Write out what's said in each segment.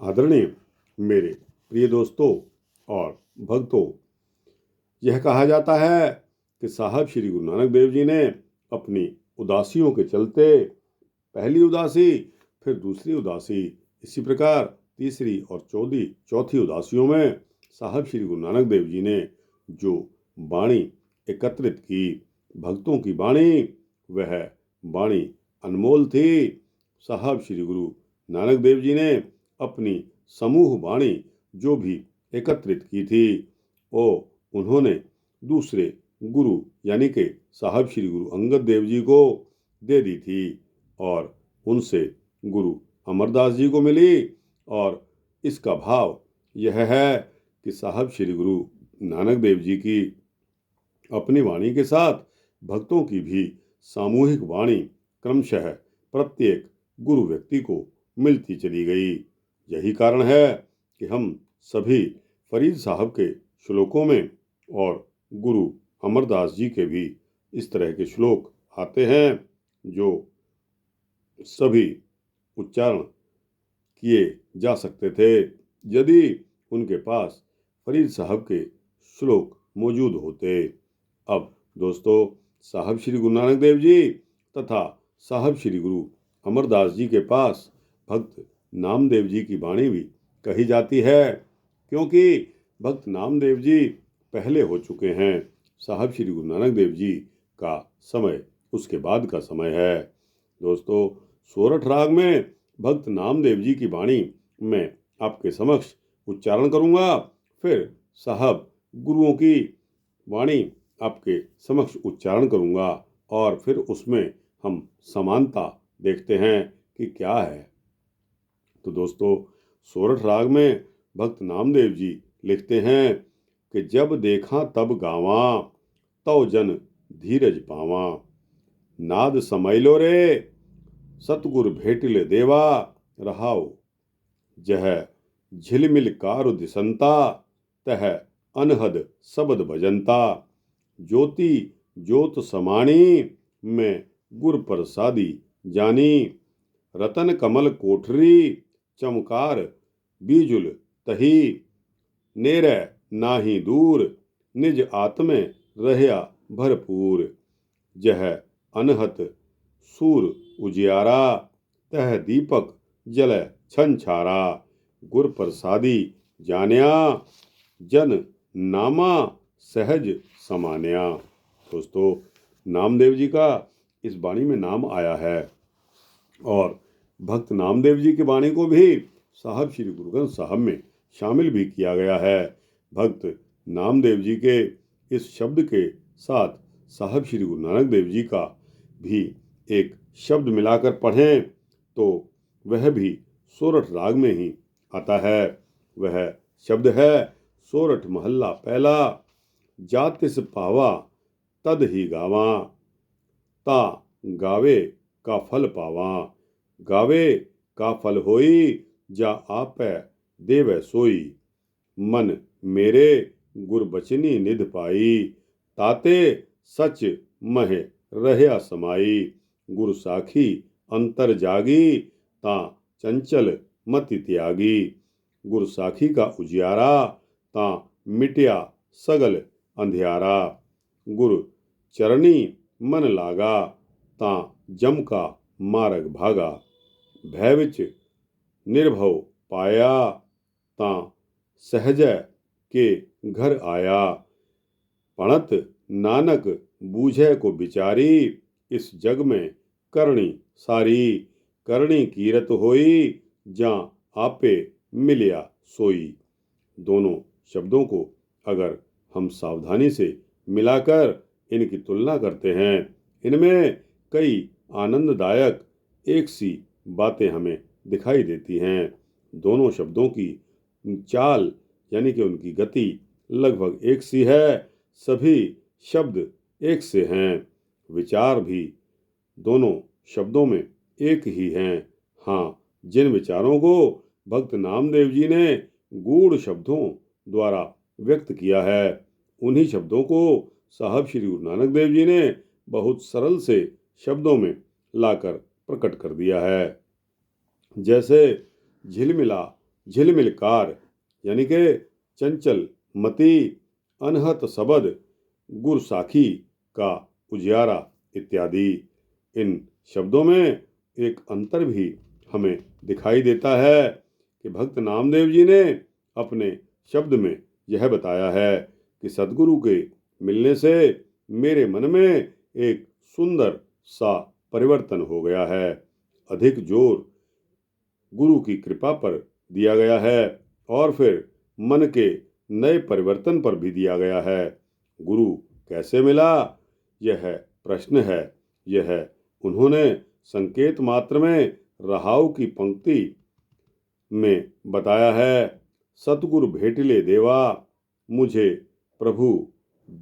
आदरणीय मेरे प्रिय दोस्तों और भक्तों, यह कहा जाता है कि साहब श्री गुरु नानक देव जी ने अपनी उदासियों के चलते पहली उदासी, फिर दूसरी उदासी, इसी प्रकार तीसरी और चौथी उदासियों में साहब श्री गुरु नानक देव जी ने जो वाणी एकत्रित की, भक्तों की वाणी, वह वाणी अनमोल थी। साहब श्री गुरु नानक देव जी ने अपनी समूह वाणी जो भी एकत्रित की थी, वो उन्होंने दूसरे गुरु यानी कि साहब श्री गुरु अंगद देव जी को दे दी थी और उनसे गुरु अमरदास जी को मिली। और इसका भाव यह है कि साहब श्री गुरु नानक देव जी की अपनी वाणी के साथ भक्तों की भी सामूहिक वाणी क्रमशः प्रत्येक गुरु व्यक्ति को मिलती चली गई। यही कारण है कि हम सभी फरीद साहब के श्लोकों में और गुरु अमरदास जी के भी इस तरह के श्लोक आते हैं जो सभी उच्चारण किए जा सकते थे यदि उनके पास फरीद साहब के श्लोक मौजूद होते। अब दोस्तों, साहब श्री गुरु नानक देव जी तथा साहब श्री गुरु अमरदास जी के पास भक्त नामदेव जी की वाणी भी कही जाती है, क्योंकि भक्त नामदेव जी पहले हो चुके हैं। साहब श्री गुरु नानक देव जी का समय उसके बाद का समय है। दोस्तों, सोरठ राग में भक्त नामदेव जी की वाणी मैं आपके समक्ष उच्चारण करूंगा, फिर साहब गुरुओं की वाणी आपके समक्ष उच्चारण करूंगा और फिर उसमें हम समानता देखते हैं कि क्या है। तो दोस्तों, सोरठ राग में भक्त नामदेव जी लिखते हैं कि जब देखा तब गावा, तौ जन धीरज पावा, नाद समैलो रे, सतगुर भेटिले देवा, रहाओ जह झिलमिल कारु दिसंता, तह अनहद सबद भजंता, ज्योति ज्योत समाणी, मैं गुर प्रसादी जानी, रतन कमल कोठरी, चमकार बीजुल तही, नेरे नाही दूर, निज आत्मे रहया भरपूर, जह अनहत सूर उजियारा, तह दीपक जल छनछारा, गुर प्रसादी जान्या, जन नामा सहज समान्या। दोस्तों, नामदेव जी का इस वाणी में नाम आया है और भक्त नामदेव जी की वाणी को भी साहब श्री गुरु ग्रंथ साहब में शामिल भी किया गया है। भक्त नामदेव जी के इस शब्द के साथ साहब श्री गुरु नानक देव जी का भी एक शब्द मिलाकर पढ़ें तो वह भी सोरठ राग में ही आता है। वह शब्द है सोरठ महल्ला पहला, जातिस पावा तद ही गावा, ता गावे का फल पावा, गावे का फल होई, जा आपै देवै सोई, मन मेरे गुर बचनी निध पाई, ताते सच मह रहया समाई, गुर साखी अंतर जागी, ता चंचल मति त्यागी, गुर साखी का उजियारा, ता मिटया सगल अंधियारा, गुर चरणी मन लागा, ता जम का मार्ग भागा, भय विच निर्भव पाया, ता सहजय के घर आया, पणत नानक बूझे को बिचारी, इस जग में करणी सारी, करणी कीरत होई, जा आपे मिलिया सोई। दोनों शब्दों को अगर हम सावधानी से मिलाकर इनकी तुलना करते हैं, इनमें कई आनंददायक एक सी बातें हमें दिखाई देती हैं। दोनों शब्दों की चाल यानी कि उनकी गति लगभग एक सी है, सभी शब्द एक से हैं, विचार भी दोनों शब्दों में एक ही हैं। हाँ, जिन विचारों को भक्त नामदेव जी ने गूढ़ शब्दों द्वारा व्यक्त किया है, उन्हीं शब्दों को साहब श्री गुरु नानक देव जी ने बहुत सरल से शब्दों में लाकर प्रकट कर दिया है। जैसे झिलमिला झिलमिलकार यानी कि चंचल मति, अनहत सबद, गुर साखी का उजियारा इत्यादि। इन शब्दों में एक अंतर भी हमें दिखाई देता है कि भक्त नामदेव जी ने अपने शब्द में यह बताया है कि सद्गुरु के मिलने से मेरे मन में एक सुंदर सा परिवर्तन हो गया है। अधिक जोर गुरु की कृपा पर दिया गया है और फिर मन के नए परिवर्तन पर भी दिया गया है। गुरु कैसे मिला, यह प्रश्न है। यह उन्होंने संकेत मात्र में रहाउ की पंक्ति में बताया है। सतगुरु भेटिले देवा, मुझे प्रभु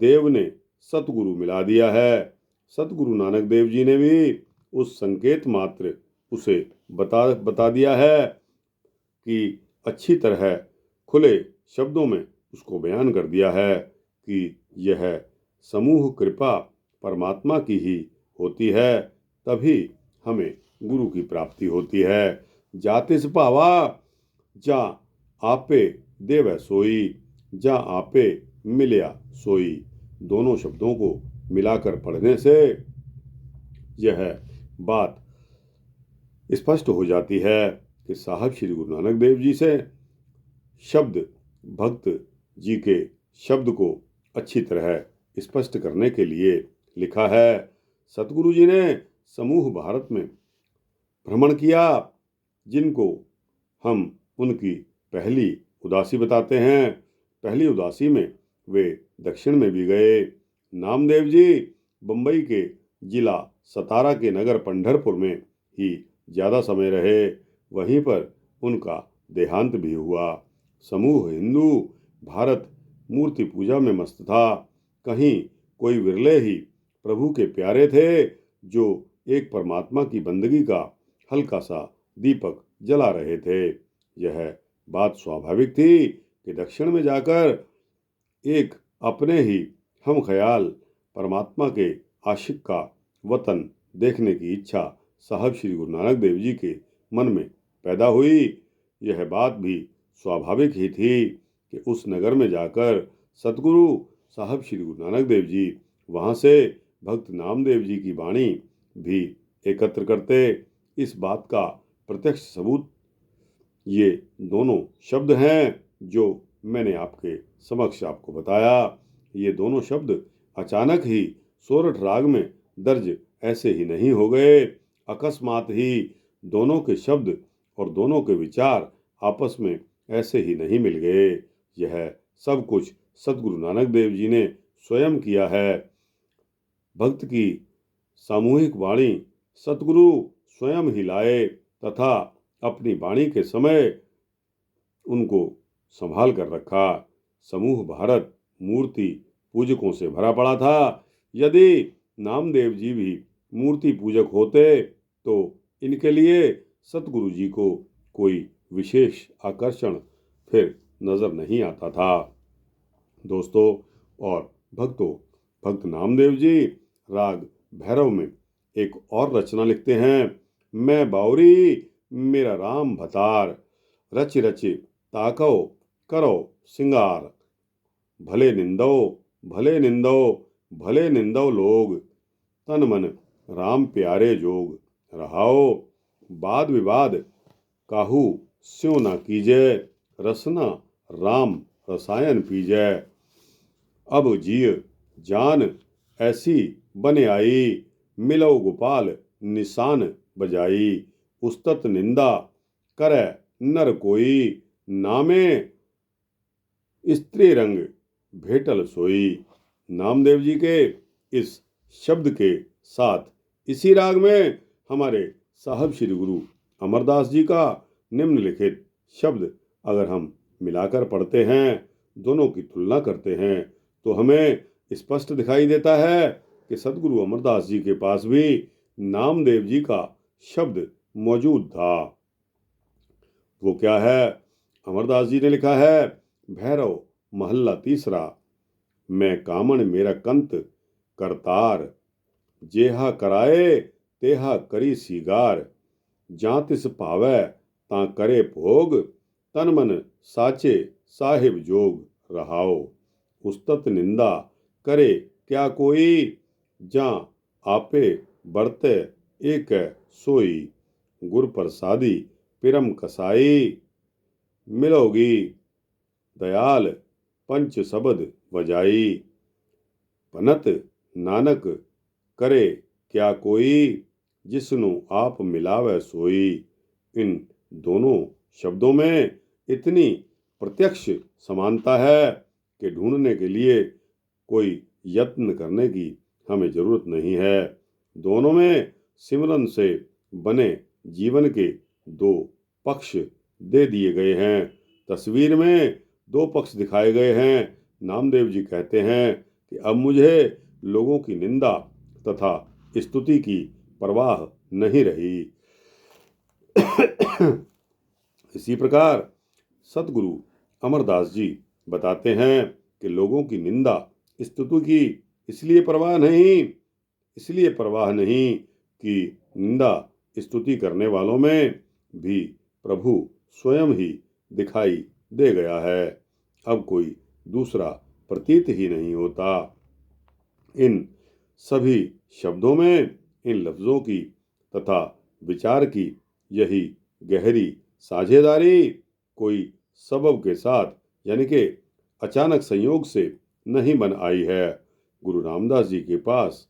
देव ने सतगुरु मिला दिया है। सतगुरु नानक देव जी ने भी उस संकेत मात्र उसे बता दिया है कि अच्छी तरह खुले शब्दों में उसको बयान कर दिया है कि यह समूह कृपा परमात्मा की ही होती है, तभी हमें गुरु की प्राप्ति होती है। जातिस भावा जा आपे देवै सोई, जा आपे मिलया सोई। दोनों शब्दों को मिलाकर पढ़ने से यह बात स्पष्ट हो जाती है कि साहब श्री गुरु नानक देव जी से शब्द भक्त जी के शब्द को अच्छी तरह स्पष्ट करने के लिए लिखा है। सतगुरु जी ने समूह भारत में भ्रमण किया, जिनको हम उनकी पहली उदासी बताते हैं। पहली उदासी में वे दक्षिण में भी गए। नामदेव जी बंबई के जिला सतारा के नगर पंढरपुर में ही ज़्यादा समय रहे, वहीं पर उनका देहांत भी हुआ। समूह हिंदू भारत मूर्ति पूजा में मस्त था। कहीं कोई विरले ही प्रभु के प्यारे थे जो एक परमात्मा की बंदगी का हल्का सा दीपक जला रहे थे। यह बात स्वाभाविक थी कि दक्षिण में जाकर एक अपने ही हम ख्याल परमात्मा के आशिक का वतन देखने की इच्छा साहब श्री गुरु नानक देव जी के मन में पैदा हुई। यह बात भी स्वाभाविक ही थी कि उस नगर में जाकर सतगुरु साहब श्री गुरु नानक देव जी वहाँ से भक्त नामदेव जी की वाणी भी एकत्र करते। इस बात का प्रत्यक्ष सबूत ये दोनों शब्द हैं जो मैंने आपके समक्ष आपको बताया। ये दोनों शब्द अचानक ही सोरठ राग में दर्ज ऐसे ही नहीं हो गए। अकस्मात ही दोनों के शब्द और दोनों के विचार आपस में ऐसे ही नहीं मिल गए। यह सब कुछ सतगुरु नानक देव जी ने स्वयं किया है। भक्त की सामूहिक वाणी सतगुरु स्वयं ही लाए तथा अपनी वाणी के समय उनको संभाल कर रखा। समूह भारत मूर्ति पूजकों से भरा पड़ा था। यदि नामदेव जी भी मूर्ति पूजक होते तो इनके लिए सतगुरु जी को कोई विशेष आकर्षण फिर नजर नहीं आता था। दोस्तों और भक्तों, भक्त नामदेव जी राग भैरव में एक और रचना लिखते हैं। मैं बावरी मेरा राम भतार, रच रच ताकव करो सिंगार। भले निंदो भले निंदो लोग, तन मन राम प्यारे जोग। रहाओ वाद विवाद काहू स्यों ना कीजय, रसना राम रसायन पीजय। अब जिय जान ऐसी बने आई, मिलो गोपाल निशान बजाई। उस्तत निंदा करे नर कोई, नामे स्त्री रंग भेटल सोई। नामदेव जी के इस शब्द के साथ इसी राग में हमारे साहब श्री गुरु अमरदास जी का निम्नलिखित शब्द अगर हम मिलाकर पढ़ते हैं, दोनों की तुलना करते हैं, तो हमें स्पष्ट दिखाई देता है कि सतगुरु अमरदास जी के पास भी नामदेव जी का शब्द मौजूद था। वो क्या है? अमरदास जी ने लिखा है, भैरव महल्ला तीसरा। मैं कामण मेरा कंत करतार, जेहा कराए तेहा करी सीगार। जां तिस भावै तां करे भोग, तन मन साचे साहिब जोग रहाओ। उस्तत निंदा करे क्या कोई, जा आपे बरते एक सोई। गुर प्रसादी पिरम कसाई, मिलोगी दयाल पंच शबद बजाई। पनत नानक करे क्या कोई, जिसनु आप मिलावे सोई। इन दोनों शब्दों में इतनी प्रत्यक्ष समानता है कि ढूंढने के लिए कोई यत्न करने की हमें जरूरत नहीं है। दोनों में सिमरन से बने जीवन के दो पक्ष दे दिए गए हैं। तस्वीर में दो पक्ष दिखाए गए हैं। नामदेव जी कहते हैं कि अब मुझे लोगों की निंदा तथा स्तुति की परवाह नहीं रही। इसी प्रकार सतगुरु अमरदास जी बताते हैं कि लोगों की निंदा स्तुति की इसलिए परवाह नहीं कि निंदा स्तुति करने वालों में भी प्रभु स्वयं ही दिखाई दे गया है। अब कोई दूसरा प्रतीत ही नहीं होता। इन सभी शब्दों में इन लफ्जों की तथा विचार की यही गहरी साझेदारी कोई सबब के साथ यानी कि अचानक संयोग से नहीं बन आई है। गुरु रामदास जी के पास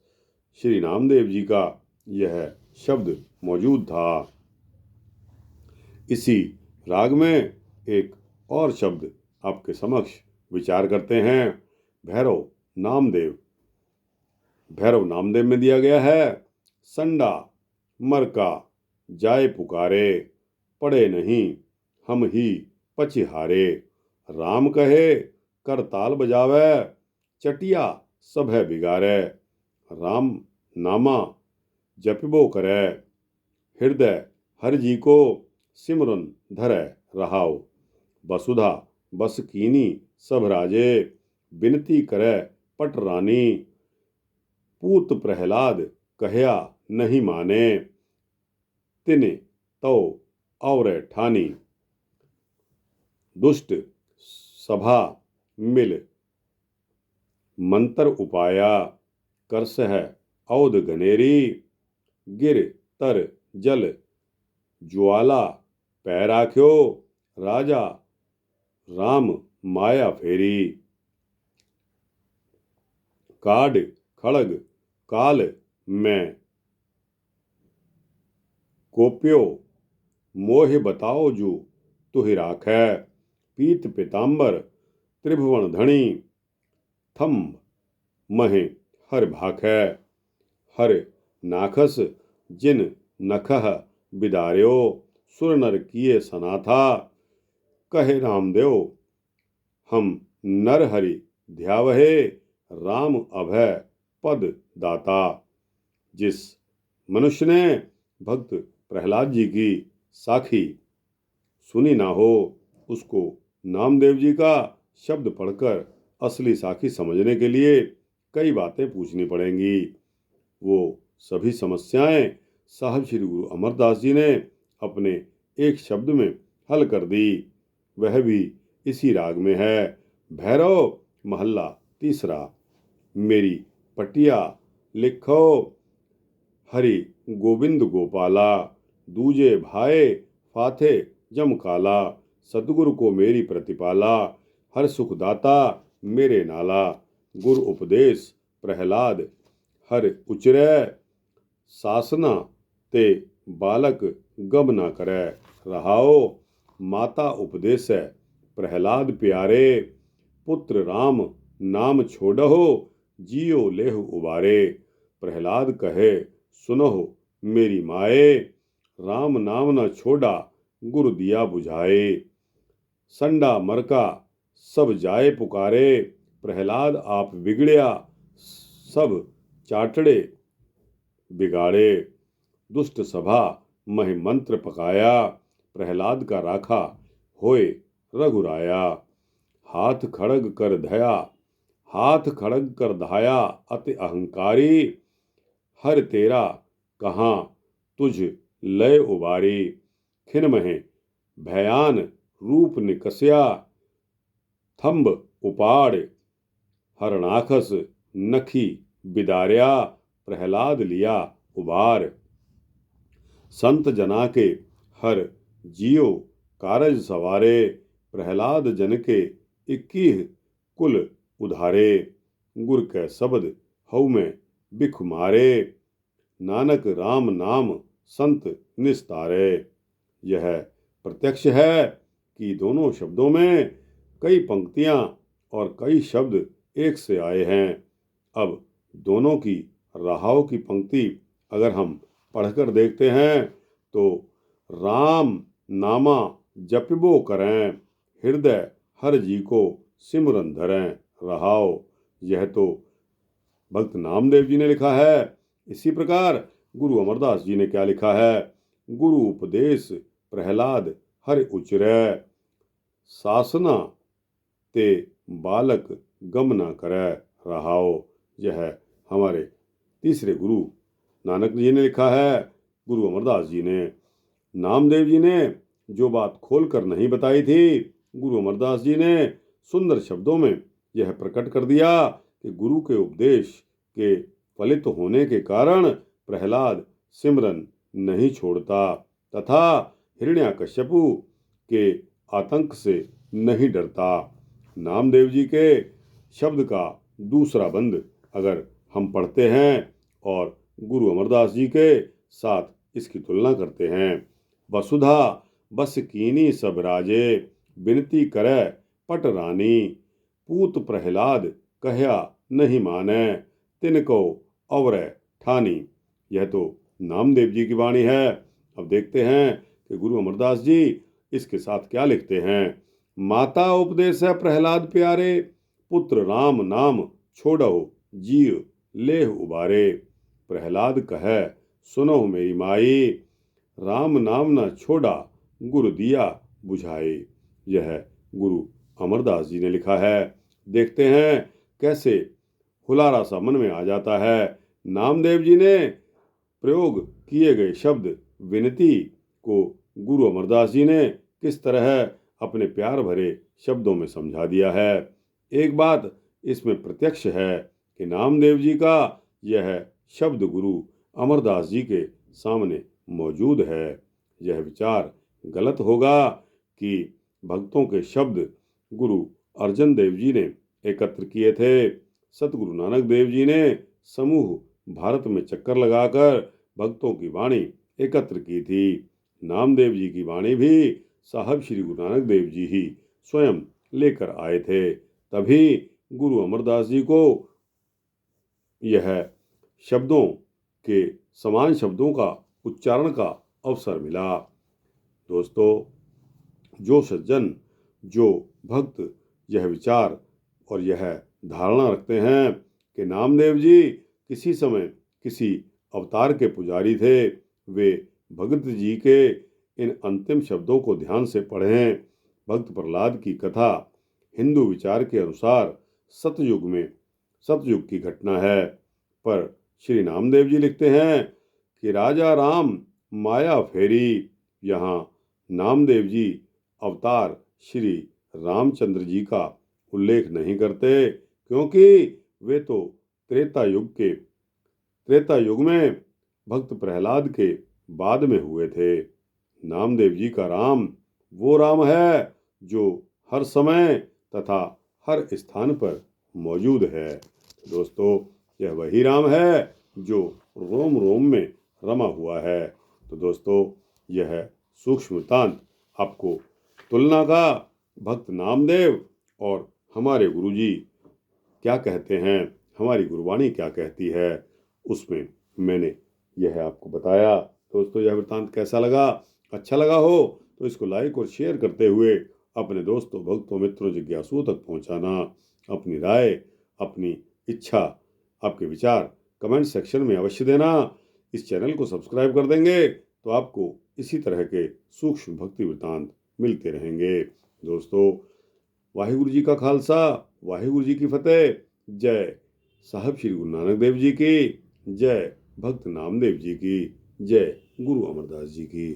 श्री नामदेव जी का यह शब्द मौजूद था। इसी राग में एक और शब्द आपके समक्ष विचार करते हैं। भैरव नामदेव में दिया गया है। संडा मरका जाए पुकारे, पड़े नहीं हम ही पचिहारे। राम कहे कर ताल बजावे, चटिया सब है बिगारे। राम नामा जपिबो करे, हृदय हर जी को सिमरन धरे रहाओ। वसुधा बस कीनी सब राजे, बिनती करे पट रानी। पूत प्रहलाद कहया नहीं माने, तिने तो और ठानी। दुष्ट सभा मिल मंत्र उपाया, करस है औद गनेरी। गिर तर जल ज्वाला पै राख्यो, राजा राम माया फेरी। काड खड़ग काल में कोप्यो, मोह बताओ जो तुहि राखै। पीत पीतांबर त्रिभुवन धणी, थम महे हर भाखै। हर नाखस जिन नखह बिदार्यो, सुर नर किए सनाथा। कहे रामदेव हम नर हरि ध्यावहे, राम अभय पद दाता। जिस मनुष्य ने भक्त प्रहलाद जी की साखी सुनी ना हो, उसको नामदेव जी का शब्द पढ़कर असली साखी समझने के लिए कई बातें पूछनी पड़ेंगी। वो सभी समस्याएं साहब श्री गुरु अमरदास जी ने अपने एक शब्द में हल कर दी। वह भी इसी राग में है। भैरव महल्ला तीसरा। मेरी पटिया लिखो, हरि गोविंद गोपाला। दूजे भाए फाथे जम काला, सतगुरु को मेरी प्रतिपाला। हर सुख दाता मेरे नाला। गुर उपदेश प्रहलाद हर उचरै, सासना ते बालक गम ना करे। रहाओ माता उपदेश प्रहलाद प्यारे। पुत्र राम नाम छोड़हो, जियो लेह उबारे। प्रहलाद कहे सुनहो मेरी माए, राम नाम न छोड़ा गुरु दिया बुझाए। संडा मरका सब जाए पुकारे, प्रहलाद आप बिगड़या सब चाटड़े बिगाड़े। दुष्ट सभा मह मंत्र पकाया, प्रहलाद का राखा होए रघुराया। हाथ खड़ग कर धाया अति अहंकारी। हर तेरा कहाँ तुझ लय उबारी। खिन महे भयान रूप निकस्या थंब उपाड़ हरणाखस नखी बिदार्या प्रहलाद लिया उबार। संत जना के हर जियो कारज सवारे प्रहलाद जन के 21 कुल उधारे। गुर कै शब्द हऊ में बिख मारे नानक राम नाम संत निस्तारे। यह प्रत्यक्ष है कि दोनों शब्दों में कई पंक्तियां और कई शब्द एक से आए हैं। अब दोनों की रहाव की पंक्ति अगर हम पढ़कर देखते हैं तो राम नामा जपिबो करें हृदय हर जी को सिमरन धरें रहाओ। यह तो भक्त नामदेव जी ने लिखा है। इसी प्रकार गुरु अमरदास जी ने क्या लिखा है? गुरु उपदेश प्रहलाद हर उचरै सासना ते बालक गम न करे रहाओ। यह हमारे तीसरे गुरु नानक जी ने लिखा है। गुरु अमरदास जी ने नामदेव जी ने जो बात खोलकर नहीं बताई थी, गुरु अमरदास जी ने सुंदर शब्दों में यह प्रकट कर दिया कि गुरु के उपदेश के फलित होने के कारण प्रहलाद सिमरन नहीं छोड़ता तथा हिरण्याकश्यपु के आतंक से नहीं डरता। नामदेव जी के शब्द का दूसरा बंद अगर हम पढ़ते हैं और गुरु अमरदास जी के साथ इसकी तुलना करते हैं। वसुधा बस कीनी सब राजे बिनती करे पट रानी पूत प्रहलाद कहया नहीं माने तिनको अवरे ठानी। यह तो नामदेव जी की वाणी है। अब देखते हैं कि गुरु अमरदास जी इसके साथ क्या लिखते हैं। माता उपदेश है प्रहलाद प्यारे पुत्र राम नाम छोड़ो जीव लेह उबारे। प्रहलाद कहे सुनो मेरी माई राम नाम न छोड़ा गुरु दिया बुझाए। यह गुरु अमरदास जी ने लिखा है। देखते हैं कैसे हुलारा सा मन में आ जाता है। नामदेव जी ने प्रयोग किए गए शब्द विनती को गुरु अमरदास जी ने किस तरह अपने प्यार भरे शब्दों में समझा दिया है। एक बात इसमें प्रत्यक्ष है कि नामदेव जी का यह शब्द गुरु अमरदास जी के सामने मौजूद है। यह विचार गलत होगा कि भक्तों के शब्द गुरु अर्जन देव जी ने एकत्र किए थे। सतगुरु नानक देव जी ने समूह भारत में चक्कर लगाकर भक्तों की वाणी एकत्र की थी। नामदेव जी की वाणी भी साहब श्री गुरु नानक देव जी ही स्वयं लेकर आए थे। तभी गुरु अमरदास जी को यह शब्दों के समान शब्दों का उच्चारण का अवसर मिला। दोस्तों, जो सज्जन जो भक्त यह विचार और यह धारणा रखते हैं कि नामदेव जी किसी समय किसी अवतार के पुजारी थे, वे भगत जी के इन अंतिम शब्दों को ध्यान से पढ़ें। भक्त प्रहलाद की कथा हिंदू विचार के अनुसार सतयुग की घटना है, पर श्री नामदेव जी लिखते हैं कि राजा राम माया फेरी। यहाँ नामदेव जी अवतार श्री रामचंद्र जी का उल्लेख नहीं करते, क्योंकि वे तो त्रेता युग में भक्त प्रहलाद के बाद में हुए थे। नामदेव जी का राम वो राम है जो हर समय तथा हर स्थान पर मौजूद है। दोस्तों, यह वही राम है जो रोम रोम में रमा हुआ है। तो दोस्तों, यह सूक्ष्म वृत्तांत आपको तुलना का भक्त नामदेव और हमारे गुरुजी क्या कहते हैं, हमारी गुरबाणी क्या कहती है, उसमें मैंने यह आपको बताया। दोस्तों, यह वृत्तांत कैसा लगा? अच्छा लगा हो तो इसको लाइक और शेयर करते हुए अपने दोस्तों, भक्तों, मित्रों, जिज्ञासुओं तक पहुंचाना। अपनी राय, अपनी इच्छा, आपके विचार कमेंट सेक्शन में अवश्य देना। इस चैनल को सब्सक्राइब कर देंगे तो आपको इसी तरह के सूक्ष्म भक्ति वृत्तांत मिलते रहेंगे। दोस्तों, वाहिगुरु जी का खालसा, वाहिगुरु जी की फतेह। जय साहब श्री गुरु नानक देव जी की, जय भक्त नामदेव जी की, जय गुरु अमरदास जी की।